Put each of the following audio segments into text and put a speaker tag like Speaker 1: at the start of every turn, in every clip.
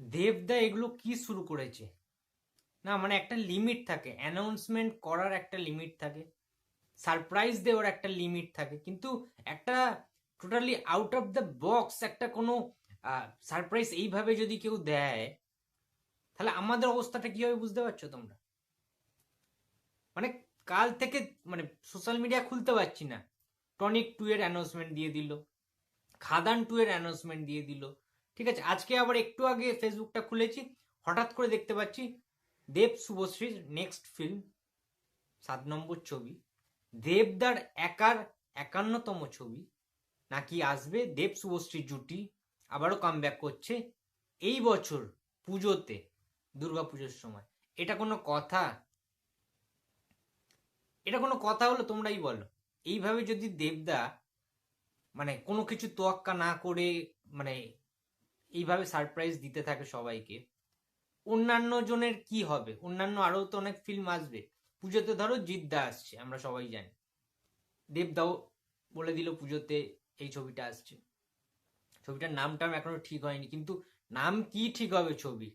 Speaker 1: দেবদা এগুলো কি শুরু করেছে? না মানে একটা লিমিট থাকে, অ্যানাউন্সমেন্ট করার একটা লিমিট থাকে, সারপ্রাইজ দেওয়ার একটা লিমিট থাকে, কিন্তু একটা totally out of the box একটা কোনো সারপ্রাইজ এইভাবে যদি কেউ দেয়, তাহলে আমাদের অবস্থাটা কি হবে বুঝতে পারছো তোমরা? মানে কাল থেকে মানে সোশ্যাল মিডিয়া খুলতে পারছি না, টনিক 2 এর অ্যানাউন্সমেন্ট দিয়ে দিল, খাদান 2 এর অ্যানাউন্সমেন্ট দিয়ে দিল। ঠিক আছে, আজকে আবার একটু আগে ফেসবুকটা খুলেছি, হঠাৎ করে দেখতে পাচ্ছি দেব শুভশ্রীর নেক্সট ফিল্ম, 7 নম্বর ছবি, দেবদার একার 51তম ছবি নাকি আসবে, দেব শুভশ্রীর জুটি আবারও কামব্যাক করছে এই বছর পুজোতে, দুর্গা পুজোর সময়। এটা কোনো কথা? এটা কোনো কথা হলো? তোমরাই বলো। এইভাবে যদি দেবদা মানে কোনো কিছু তোয়াক্কা না করে মানে এইভাবে সারপ্রাইজ দিতে থাকে সবাইকে, অন্যান্য জনের কি হবে? অন্যান্য আরো তো অনেক ফিল্ম আসবে পুজোতে, ধরো জিদ্দা আসছে, আমরা সবাই জানি, দেবদাও বলে দিল পুজোতে এই ছবিটা আসছে। ছবিটার নামটা এখনো ঠিক হয়নি, কিন্তু নাম কি ঠিক হবে ছবি?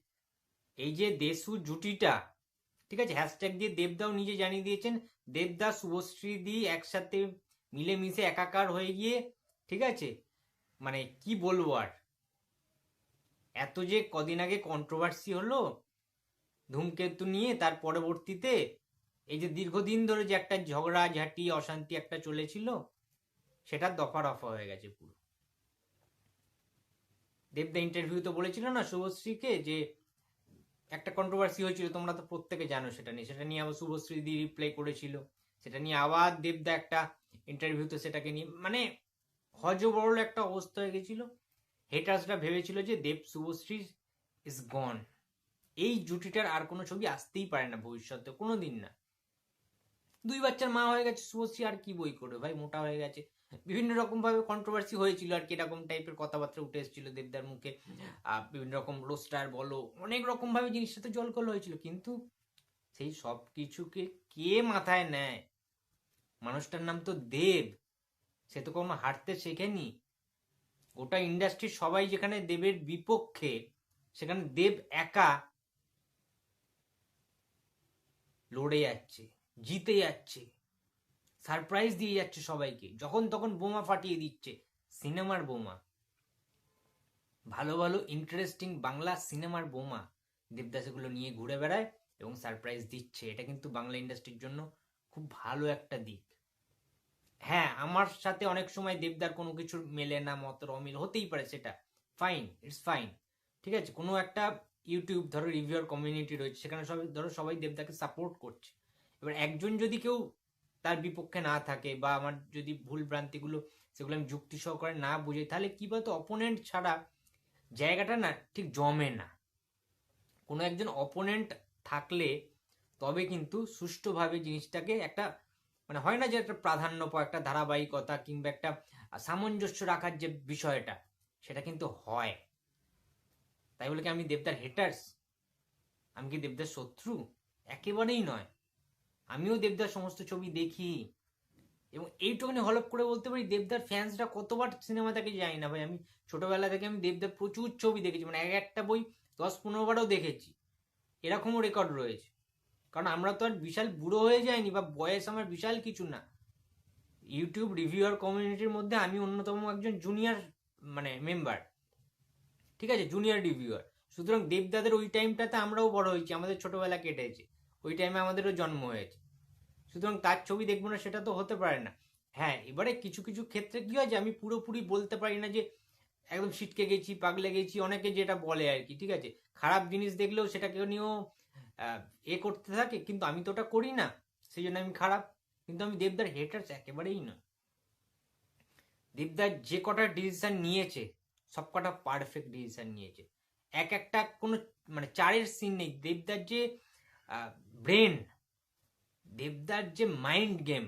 Speaker 1: এই যে দেশু জুটিটা, ঠিক আছে, হ্যাশট্যাগ দিয়ে দেবদাও নিজে জানিয়ে দিয়েছেন, দেবদা শুভশ্রী দি একসাথে মিলেমিশে একাকার হয়ে গিয়ে, ঠিক আছে, মানে কি বলবো আর। এত যে কদিন আগে কন্ট্রোভার্সি হলো ধূমকেতু নিয়ে, তার পরবর্তীতে এই যে দীর্ঘদিন ধরে যে একটা ঝগড়া ঝাঁটি অশান্তি একটা চলেছিল, সেটা দফা রফা হয়ে গেছে পুরো। দেবদা ইন্টারভিউ তো বলেছিল না শুভশ্রীকে যে একটা কন্ট্রোভার্সি হয়েছিল, তোমরা তো প্রত্যেকে জানো সেটা নিয়ে আবার শুভশ্রী দি রিপ্লাই করেছিল, সেটা নিয়ে আবার দেবদা একটা ইন্টারভিউতে সেটাকে নিয়ে মানে হজবরল একটা অবস্থা হয়ে গেছিল। হেটার্সরা ভেবেছিল যে দেব শুভশ্রী ইজ গন, এই জুটিটার আর কোনো ছবি আসতেই পারে না ভবিষ্যতে কোনো দিন না। 2 বাচ্চার মা হয়ে গেছে শুভশ্রী, আর কি বই করবে ভাই, মোটা হয়ে গেছে। বিভিন্ন রকম ভাবে কন্ট্রোভার্সি হয়েছিল আর কি, এরকম টাইপের কথাবার্তা উঠে এসেছিল দেবদার মুখে, বিভিন্ন রকম রোস্টার বলো, অনেক রকম ভাবে জিনিসটা তো জলকল হয়েছিল, কিন্তু সেই সব কিছুকে কে মাথায় নেয়? মানুষটার নাম তো দেব, সে তো কোনো হারতে শেখেনি। গোটা ইন্ডাস্ট্রির সবাই যেখানে দেবের বিপক্ষে, সেখানে দেব একা লড়ে যাচ্ছে, জিতে যাচ্ছে, সারপ্রাইজ দিয়ে যাচ্ছে সবাইকে, যখন তখন বোমা ফাটিয়ে দিচ্ছে, সিনেমার বোমা, ভালো ভালো ইন্টারেস্টিং বাংলা সিনেমার বোমা দেবদাস এগুলো নিয়ে ঘুরে বেড়ায় এবং সারপ্রাইজ দিচ্ছে। এটা কিন্তু বাংলা ইন্ডাস্ট্রির জন্য খুব ভালো একটা দিক। হ্যাঁ, আমার সাথে অনেক সময় দেবদার কোনো কিছুর মেলে না, মতের অমিল হতেই পারে, সেটা ফাইন, ইটস ফাইন। ঠিক আছে, কোনো একটা ইউটিউব ধরো রিভিউয়ার কমিউনিটি রয়েছে, সেখানে সবাই ধরো সবাই দেবদাকে সাপোর্ট করছে। এবার একজন যদি কেউ তার বিপক্ষে না থাকে, বা আমার যদি ভুল ভ্রান্তিগুলো সেগুলো আমি যুক্তি সহকারে না বুঝে, তাহলে কি বলতো, অপোনেন্ট ছাড়া জায়গাটা না ঠিক জমে না। কোনো একজন অপোনেন্ট থাকলে তবে কিন্তু সুষ্ঠুভাবে জিনিসটাকে একটা মানে হয় না যে একটা প্রাধান্য পাওয়া, একটা ধারাবাহিকতা কিংবা একটা সামঞ্জস্য রাখার যে বিষয়টা, সেটা কিন্তু হয়। তাই বলে কি আমি দেবদার হেটার্স? আমি কি দেবদার শত্রু? একেবারেই নয়। আমিও দেবদার সমস্ত ছবি দেখি, এবং এইটুকুনি হলপ করে বলতে পারি দেবদার ফ্যান্সরা কতবার সিনেমা থেকে জানি না ভাই, আমি ছোটবেলা থেকে আমি দেবদার প্রচুর ছবি দেখেছি, মানে এক একটা বই 10-15 বারও দেখেছি, এরকমও রেকর্ড রয়েছে। কারণ আমরা তো আর বিশাল বুড়ো হয়ে যায়নি, বা বয়স আমার বিশাল কিছু না। ইউটিউব রিভিউয়ার কমিউনিটির মধ্যে আমি অন্যতম একজন জুনিয়র মানে মেম্বার, ঠিক আছে, জুনিয়র রিভিউয়ার। সুতরাং দেবদাদের ওই টাইমটাতে আমরাও বড় হয়েছি, আমাদের ছোটবেলা কেটেছে, ওই টাইমে আমাদেরও জন্ম হয়েছে। সুতরাং তার ছবি দেখবো না সেটা তো হতে পারে না। হ্যাঁ, এবারে কিছু কিছু ক্ষেত্রে কি হয় যে আমি পুরোপুরি বলতে পারি না যে একদম ছিটকে গেছি, পাগলে গেছি, অনেকে যেটা বলে আর কি, ঠিক আছে, খারাপ জিনিস দেখলেও সেটাকে নিয়েও করতে থাকে, কিন্তু আমি তো ওটা করি না, সেই জন্য আমি খারাপ। কিন্তু আমি দেবদার হেটার্স একেবারেই না। দেবদার যে কটা ডিসিশন নিয়েছে, সব কটা পারফেক্ট ডিসিশন নিয়েছে। এক একটা কোনো মানে চারের সিন নেই। দেবদার যে ব্রেন, দেবদার যে মাইন্ড গেম,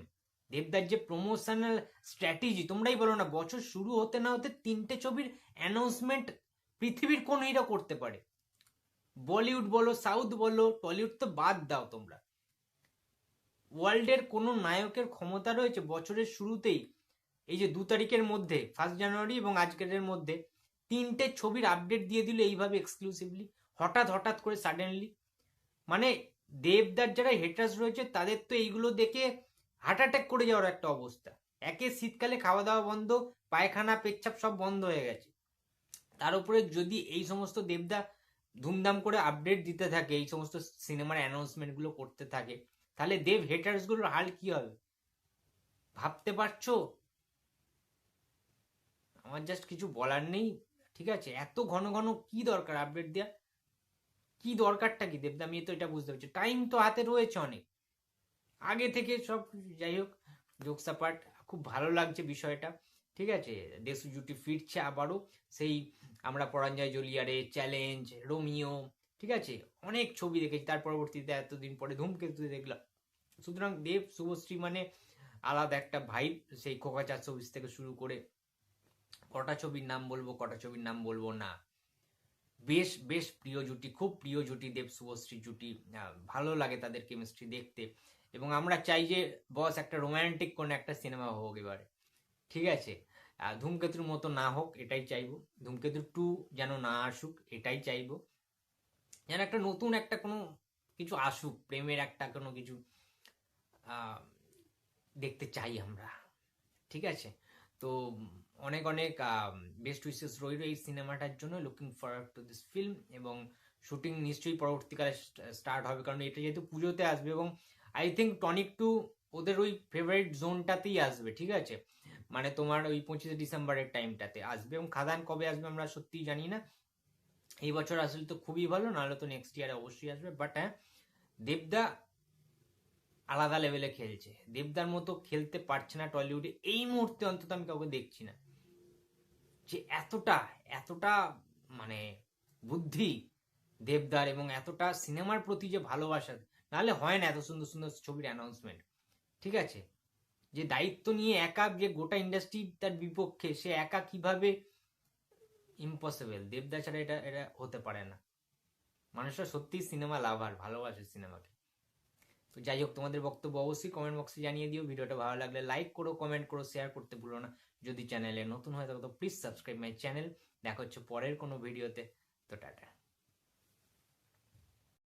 Speaker 1: দেবদার যে প্রমোশনাল স্ট্র্যাটেজি, তোমরাই বলো না, বছর শুরু হতে না হতে 3টে ছবির অ্যানাউন্সমেন্ট পৃথিবীর কোন হিরো করতে পারে? বলিউড বলো, সাউথ বলো, টলিউড তো বাদ দাও তোমরা, ওয়ার্ল্ডের কোন নায়কের ক্ষমতা রয়েছে বছরের শুরুতেই, এই যে 2 তারিখের মধ্যে, 1 জানুয়ারি এবং আজকের মধ্যে 3টে ছবির আপডেট দিয়ে দিল এইভাবে এক্সক্লুসিভলি, হঠাৎ করে সাডেনলি। মানে দেবদার যারা হেটার্স রয়েছে তাদের তো এইগুলো দেখে হার্ট অ্যাটাক করে যাওয়ার একটা অবস্থা। একে শীতকালে খাওয়া দাওয়া বন্ধ, পায়খানা পেচ্ছাপ সব বন্ধ হয়ে গেছে, তার উপরে যদি এই সমস্ত দেবদা ধুমধাম করে আপডেট দিতে থাকে, এই সমস্ত সিনেমার অ্যানাউন্সমেন্ট গুলো করতে থাকে, তাহলে দেব হেটার্স গুলোর হাল কি হবে ভাবতে পারছো? আমার জাস্ট কিছু বলার নেই। ঠিক আছে, এত ঘন ঘন কি দরকার আপডেট দেওয়া? কি দরকারটা কি দেবদা? আমি তো এটা বুঝতে পারছি, টাইম তো হাতে রয়েছে অনেক আগে থেকে সব কিছু। যাই হোক, জোকস অ্যাপার্ট, খুব ভালো লাগছে বিষয়টা। ঠিক আছে, দেশু জুটি ফিরছে আবারও, সেই আমরা পরাঞ্জয় জলিয়ারে, চ্যালেঞ্জ, রোমিও, ঠিক আছে, অনেক ছবি দেখেছি, তার পরবর্তীতে এতদিন পরে ধূমকেতু দেখলাম। সুতরাং দেব শুভশ্রী মানে আলাদা একটা ভাইব, সেই খোকা 420 থেকে শুরু করে কটা ছবির নাম বলবো, কটা ছবির নাম বলবো না, বেশ বেশ প্রিয় জুটি, খুব প্রিয় জুটি দেব শুভশ্রী জুটি। ভালো লাগে তাদের কেমিস্ট্রি দেখতে, এবং আমরা চাই যে বস একটা রোমান্টিক কোন একটা সিনেমা হোক এবারে। ঠিক আছে, ধূমকেতুর মতো না হোক এটাই চাইবো, ধূমকেতু 2 যেন না আসুক এটাই চাইবো, যেন একটা নতুন একটা কোনো কিছু আসুক, প্রেমের একটা কোনো কিছু দেখতে চাই আমরা। ঠিক আছে, তো অনেক অনেক বেস্ট উইসেস রইল এই সিনেমাটার জন্য। Looking forward to this film, এবং শুটিং নিশ্চয়ই পরবর্তীকালে স্টার্ট হবে, কারণ এটা যেহেতু পুজোতে আসবে, এবং আই থিঙ্ক টনিক 2 ওদের ওই ফেভারিট জোনটাতেই আসবে। ঠিক আছে, মানে তোমার ওই 25শে ডিসেম্বরের টাইমটাতে আসবে, এবং খাদান কবে আসবে আমরা সত্যিই জানি না। এই বছর আসলে তো খুবই ভালো, নাহলে তো নেক্সট ইয়ারে অবশ্যই আসবে। বাট হ্যাঁ, দেবদা আলাদা লেভেলে খেলছে, দেবদার মতো খেলতে পারছে না টলিউডে এই মুহূর্তে, অন্তত আমি কাউকে দেখছি না যে এতটা এতটা মানে বুদ্ধি দেবদার, এবং এতটা সিনেমার প্রতি যে ভালোবাসা, নাহলে হয় না এত সুন্দর সুন্দর ছবির অ্যানাউন্সমেন্ট। ঠিক আছে, যে দায়িত্ব নিয়ে একা, যে গোটা ইন্ডাস্ট্রি তার বিপক্ষে, সে একা কিভাবে, ইম্পসিবল, দেবদা ছাড়া এটা এটা হতে পারে না। মানুষরা সত্যি সিনেমা লাভার, ভালোবাসে সিনেমাকে। তো যাই হোক, তোমাদের বক্তব্য অবশ্যই কমেন্ট বক্সে জানিয়ে দিও। ভিডিওটা ভালো লাগলে লাইক করো, কমেন্ট করো, শেয়ার করতে ভুলো না। যদি চ্যানেলে নতুন হয় থাকো তো প্লিজ সাবস্ক্রাইব মাই চ্যানেল। দেখা হচ্ছে পরের কোনো ভিডিওতে। তো টাটা।